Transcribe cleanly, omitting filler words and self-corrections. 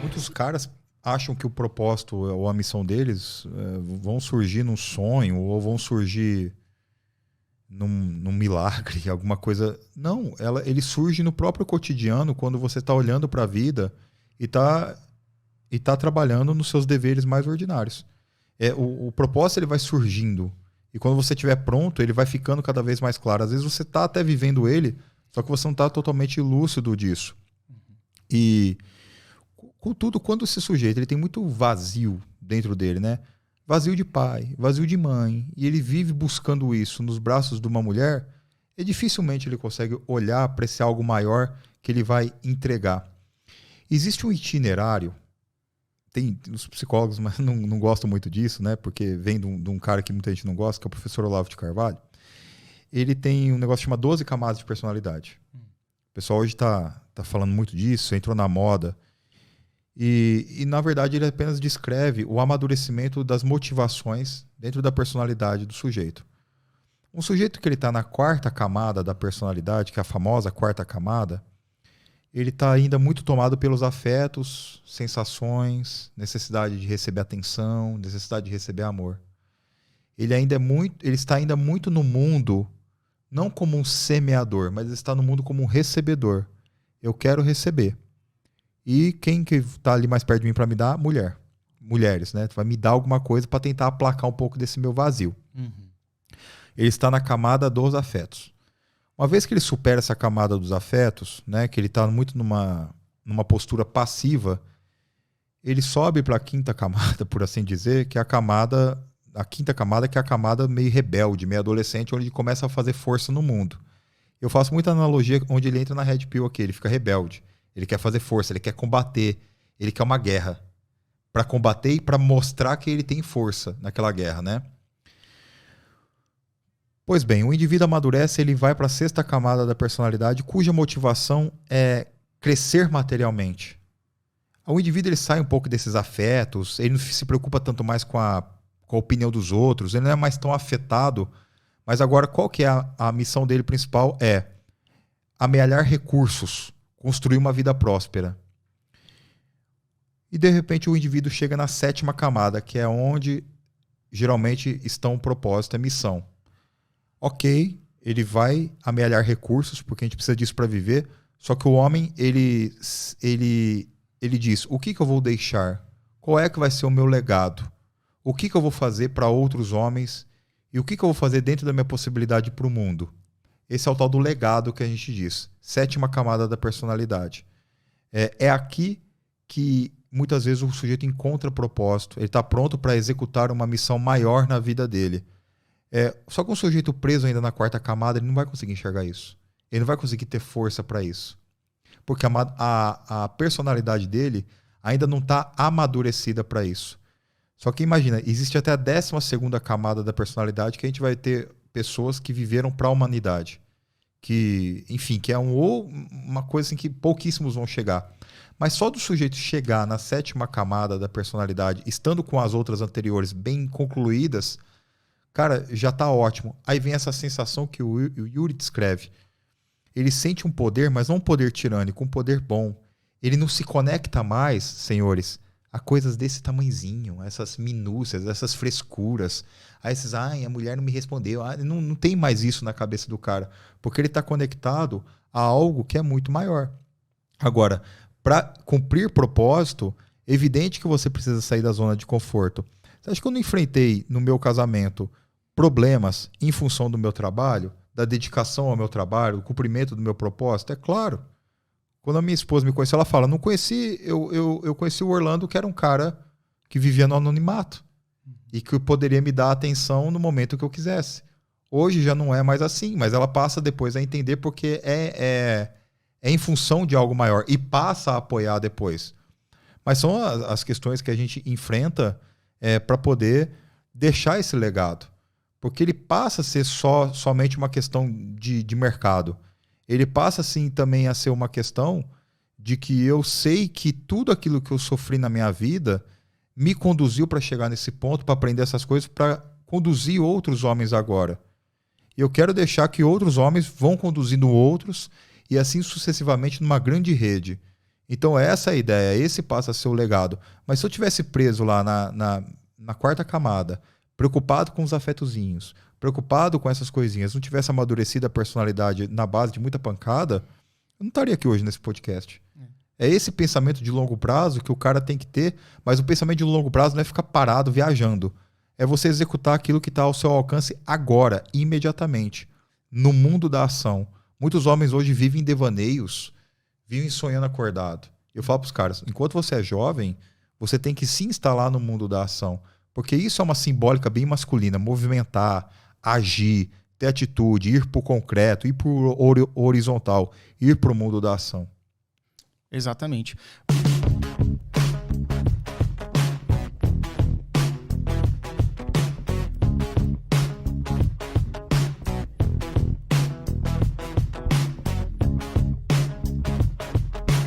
Muitos caras acham que o propósito ou a missão deles vão surgir num sonho ou vão surgir num milagre, alguma coisa. Não, ele surge no próprio cotidiano, quando você está olhando para a vida e tá trabalhando nos seus deveres mais ordinários. O propósito ele vai surgindo. E quando você estiver pronto, ele vai ficando cada vez mais claro. Às vezes você está até vivendo ele, só que você não está totalmente lúcido disso. E, contudo, quando esse sujeito ele tem muito vazio dentro dele, né? Vazio de pai, vazio de mãe, e ele vive buscando isso nos braços de uma mulher, e dificilmente ele consegue olhar para esse algo maior que ele vai entregar. Existe um itinerário, tem os psicólogos mas não gostam muito disso, né? Porque vem de um cara que muita gente não gosta, que é o professor Olavo de Carvalho. Ele tem um negócio que chama 12 camadas de personalidade. O pessoal hoje tá falando muito disso, entrou na moda. E, na verdade, ele apenas descreve o amadurecimento das motivações dentro da personalidade do sujeito. Um sujeito que ele está na quarta camada da personalidade, que é a famosa quarta camada, ele está ainda muito tomado pelos afetos, sensações, necessidade de receber atenção, necessidade de receber amor. Ele está ainda muito no mundo, não como um semeador, mas ele está no mundo como um recebedor. Eu quero receber. E quem que está ali mais perto de mim para me dar? Mulheres, né? Vai me dar alguma coisa para tentar aplacar um pouco desse meu vazio. Uhum. Ele está na camada dos afetos. Uma vez que ele supera essa camada dos afetos, né, que ele está muito numa postura passiva, ele sobe para a quinta camada, por assim dizer, que é a quinta camada, que é a camada meio rebelde, meio adolescente, onde ele começa a fazer força no mundo. Eu faço muita analogia onde ele entra na Red Pill aqui, ele fica rebelde. Ele quer fazer força, ele quer combater, ele quer uma guerra. Para combater e para mostrar que ele tem força naquela guerra, né? Pois bem, o indivíduo amadurece, ele vai para a sexta camada da personalidade, cuja motivação é crescer materialmente. O indivíduo ele sai um pouco desses afetos, ele não se preocupa tanto mais com a opinião dos outros, ele não é mais tão afetado. Mas agora, qual que é a missão dele principal? É amealhar recursos, construir uma vida próspera. E, de repente, o indivíduo chega na sétima camada, que é onde geralmente estão o propósito e a missão. Ok, ele vai amealhar recursos, porque a gente precisa disso para viver, só que o homem, ele diz, o que eu vou deixar? Qual é que vai ser o meu legado? O que eu vou fazer para outros homens? E o que eu vou fazer dentro da minha possibilidade para o mundo? Esse é o tal do legado que a gente diz. Sétima camada da personalidade. É aqui que muitas vezes o sujeito encontra propósito. Ele está pronto para executar uma missão maior na vida dele. Só que um sujeito preso ainda na quarta camada, ele não vai conseguir enxergar isso. Ele não vai conseguir ter força para isso. Porque a personalidade dele ainda não está amadurecida para isso. Só que imagina, existe até a 12ª camada da personalidade que a gente vai ter pessoas que viveram para a humanidade. Que, enfim, que é uma coisa assim que pouquíssimos vão chegar. Mas só do sujeito chegar na sétima camada da personalidade, estando com as outras anteriores bem concluídas, cara, já tá ótimo. Aí vem essa sensação que o Yuri descreve. Ele sente um poder, mas não um poder tirânico, um poder bom. Ele não se conecta mais, senhores, a coisas desse tamanhozinho, essas minúcias, essas frescuras. Aí esses, a mulher não me respondeu. Não tem mais isso na cabeça do cara, porque ele está conectado a algo que é muito maior. Agora, para cumprir propósito, é evidente que você precisa sair da zona de conforto. Você acha que eu não enfrentei no meu casamento problemas em função do meu trabalho, da dedicação ao meu trabalho, do cumprimento do meu propósito? É claro. Quando a minha esposa me conheceu, ela fala, não conheci, eu conheci o Orlando, que era um cara que vivia no anonimato e que poderia me dar atenção no momento que eu quisesse. Hoje já não é mais assim, mas ela passa depois a entender porque é em função de algo maior e passa a apoiar depois. Mas são as questões que a gente enfrenta para poder deixar esse legado. Porque ele passa a ser somente uma questão de mercado. Ele passa, sim, também a ser uma questão de que eu sei que tudo aquilo que eu sofri na minha vida me conduziu para chegar nesse ponto, para aprender essas coisas, para conduzir outros homens agora. E eu quero deixar que outros homens vão conduzindo outros e assim sucessivamente numa grande rede. Então essa é a ideia, esse passa a ser o legado. Mas se eu tivesse preso lá na quarta camada, preocupado com os afetozinhos, preocupado com essas coisinhas, não tivesse amadurecido a personalidade na base de muita pancada, eu não estaria aqui hoje nesse podcast. É esse pensamento de longo prazo que o cara tem que ter, mas o pensamento de longo prazo não é ficar parado viajando. É você executar aquilo que está ao seu alcance agora, imediatamente, no mundo da ação. Muitos homens hoje vivem em devaneios, vivem sonhando acordado. Eu falo para os caras, enquanto você é jovem, você tem que se instalar no mundo da ação. Porque isso é uma simbólica bem masculina, movimentar, agir, ter atitude, ir para o concreto, ir para o horizontal, ir para o mundo da ação. Exatamente.